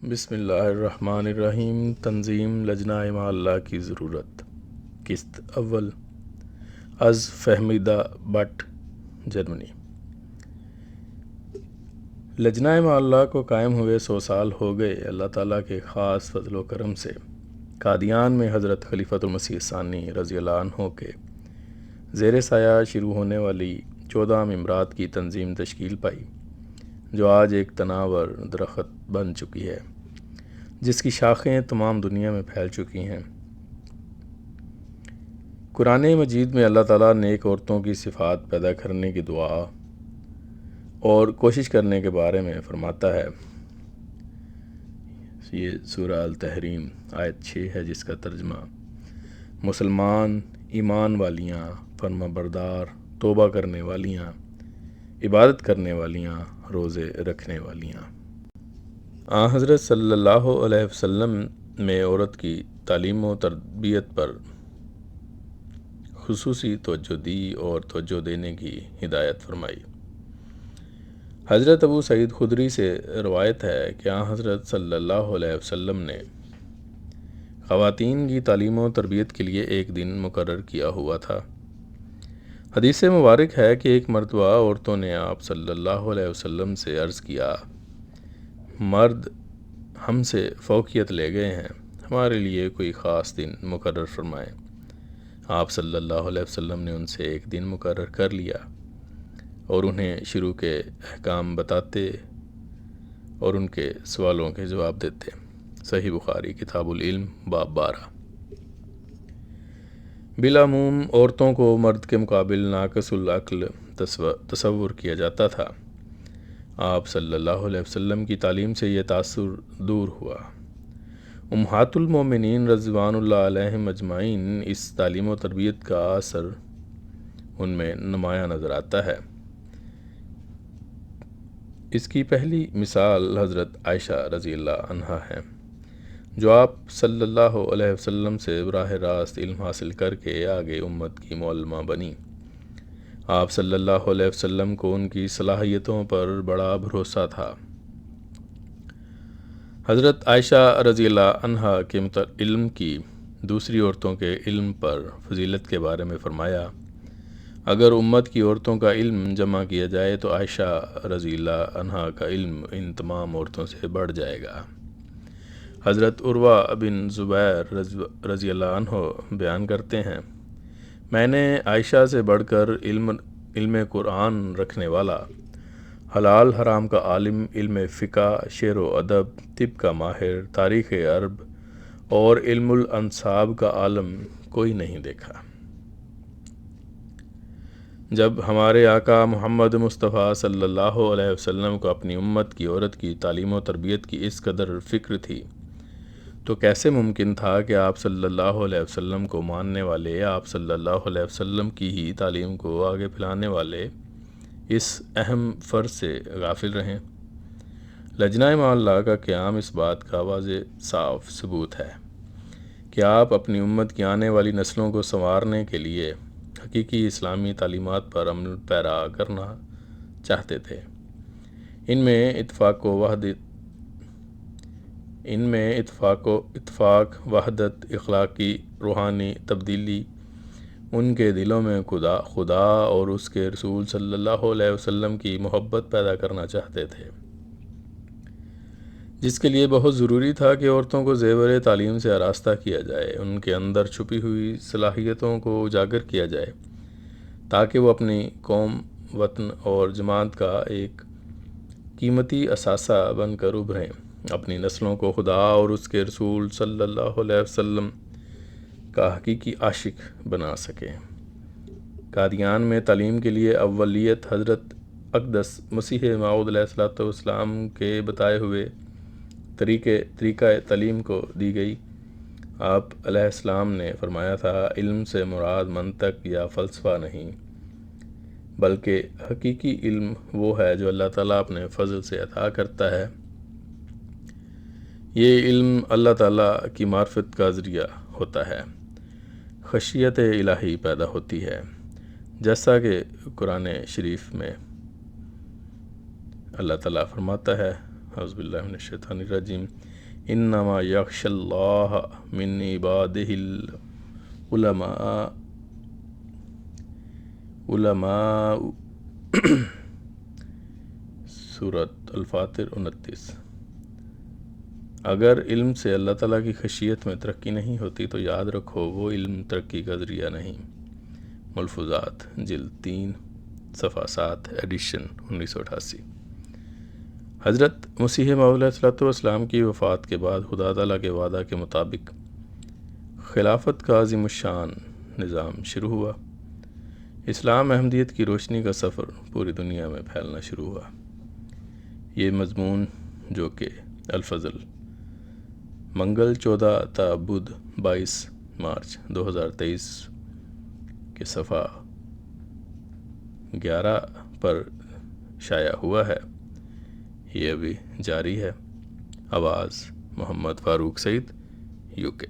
بسم اللہ الرحمن الرحیم۔ تنظیم لجنہ اما اللہ کی ضرورت، قسط اول، از فہمیدہ بٹ، جرمنی۔ لجنہ اما اللہ کو قائم ہوئے 100 سال ہو گئے۔ اللہ تعالیٰ کے خاص فضل و کرم سے قادیان میں حضرت خلیفۃ المسیح ثانی رضی اللہ عنہ کے زیر سایہ شروع ہونے والی 14 ممبرات کی تنظیم تشکیل پائی، جو آج ایک تناور درخت بن چکی ہے، جس کی شاخیں تمام دنیا میں پھیل چکی ہیں۔ قرآن مجید میں اللہ تعالیٰ نیک عورتوں کی صفات پیدا کرنے کی دعا اور کوشش کرنے کے بارے میں فرماتا ہے۔ یہ سورہ التحریم آیت 6 ہے، جس کا ترجمہ مسلمان، ایمان والیاں، فرما بردار، توبہ کرنے والیاں، عبادت کرنے والیاں، روزے رکھنے والیاں۔ حضرت صلی اللہ علیہ وسلم میں عورت کی تعلیم و تربیت پر خصوصی توجہ دی اور توجہ دینے کی ہدایت فرمائی۔ حضرت ابو سعید خدری سے روایت ہے کہ حضرت صلی اللہ علیہ وسلم نے خواتین کی تعلیم و تربیت کے لیے ایک دن مقرر کیا ہوا تھا۔ حدیث مبارک ہے کہ ایک مرتبہ عورتوں نے آپ صلی اللہ علیہ وسلم سے عرض کیا، مرد ہم سے فوقیت لے گئے ہیں، ہمارے لیے کوئی خاص دن مقرر فرمائیں۔ آپ صلی اللہ علیہ وسلم نے ان سے ایک دن مقرر کر لیا اور انہیں شروع کے احکام بتاتے اور ان کے سوالوں کے جواب دیتے۔ صحیح بخاری کتاب العلم باب 12۔ بالعموم عورتوں کو مرد کے مقابل ناقص العقل تصور کیا جاتا تھا۔ آپ صلی اللہ علیہ وسلم کی تعلیم سے یہ تاثر دور ہوا۔ امہات المومنین رضوان اللہ علیہم اجمعین، اس تعلیم و تربیت کا اثر ان میں نمایاں نظر آتا ہے۔ اس کی پہلی مثال حضرت عائشہ رضی اللہ عنہا ہے، جو آپ صلی اللہ علیہ وسلم سے براہ راست علم حاصل کر کے آگے امت کی معلمہ بنی۔ آپ صلی اللہ علیہ وسلم کو ان کی صلاحیتوں پر بڑا بھروسہ تھا۔ حضرت عائشہ رضی اللہ عنہا کے علم کی دوسری عورتوں کے علم پر فضیلت کے بارے میں فرمایا، اگر امت کی عورتوں کا علم جمع کیا جائے تو عائشہ رضی اللہ عنہا کا علم ان تمام عورتوں سے بڑھ جائے گا۔ حضرت عروہ بن زبیر رضی اللہ عنہ بیان کرتے ہیں، میں نے عائشہ سے بڑھ کر علم قرآن رکھنے والا، حلال حرام کا عالم، علم فقہ، شعر و ادب، طب کا ماہر، تاریخ عرب اور علم الانساب کا عالم کوئی نہیں دیکھا۔ جب ہمارے آقا محمد مصطفیٰ صلی اللہ علیہ وسلم کو اپنی امت کی عورت کی تعلیم و تربیت کی اس قدر فکر تھی، تو کیسے ممکن تھا کہ آپ صلی اللہ علیہ وسلم کو ماننے والے، آپ صلی اللہ علیہ وسلم کی ہی تعلیم کو آگے پھیلانے والے اس اہم فرض سے غافل رہیں؟ لجنہ اما اللہ کا قیام اس بات کا واضح صاف ثبوت ہے کہ آپ اپنی امت کی آنے والی نسلوں کو سنوارنے کے لیے حقیقی اسلامی تعلیمات پر عمل پیرا کرنا چاہتے تھے۔ ان میں اتفاق، وحدت، اخلاقی، روحانی تبدیلی، ان کے دلوں میں خدا اور اس کے رسول صلی اللہ علیہ وسلم کی محبت پیدا کرنا چاہتے تھے، جس کے لیے بہت ضروری تھا کہ عورتوں کو زیور تعلیم سے آراستہ کیا جائے، ان کے اندر چھپی ہوئی صلاحیتوں کو اجاگر کیا جائے، تاکہ وہ اپنی قوم، وطن اور جماعت کا ایک قیمتی اثاثہ بن کر ابھریں، اپنی نسلوں کو خدا اور اس کے رسول صلی اللہ علیہ وسلم کا حقیقی عاشق بنا سکیں۔ قادیان میں تعلیم کے لیے اولیت حضرت اقدس مسیح موعود علیہ السلام کے بتائے ہوئے طریقہ تعلیم کو دی گئی۔ آپ علیہ السلام نے فرمایا تھا، علم سے مراد منطق یا فلسفہ نہیں، بلکہ حقیقی علم وہ ہے جو اللہ تعالیٰ اپنے فضل سے عطا کرتا ہے۔ یہ علم اللہ تعالیٰ کی معرفت کا ذریعہ ہوتا ہے، خشیت الہی پیدا ہوتی ہے، جیسا کہ قرآن شریف میں اللہ تعالیٰ فرماتا ہے۔ اعوذ باللہ من الشیطان الرجیم انما یخش اللہ من عبادہ علماء سورۃ الفاتر 29۔ اگر علم سے اللہ تعالیٰ کی خشیت میں ترقی نہیں ہوتی تو یاد رکھو وہ علم ترقی کا ذریعہ نہیں۔ ملفوظات جلد 3 صفحہ 7 ایڈیشن 1988۔ حضرت مسیح موعود علیہ الصلوۃ والسلام کی وفات کے بعد خدا تعالیٰ کے وعدہ کے مطابق خلافت کا عظیم الشان نظام شروع ہوا۔ اسلام احمدیت کی روشنی کا سفر پوری دنیا میں پھیلنا شروع ہوا۔ یہ مضمون جو کہ الفضل منگل 14 تا بدھ 22 مارچ 2023 کے صفحہ 11 پر شائع ہوا ہے، یہ ابھی جاری ہے۔ آواز محمد فاروق سعید، UK۔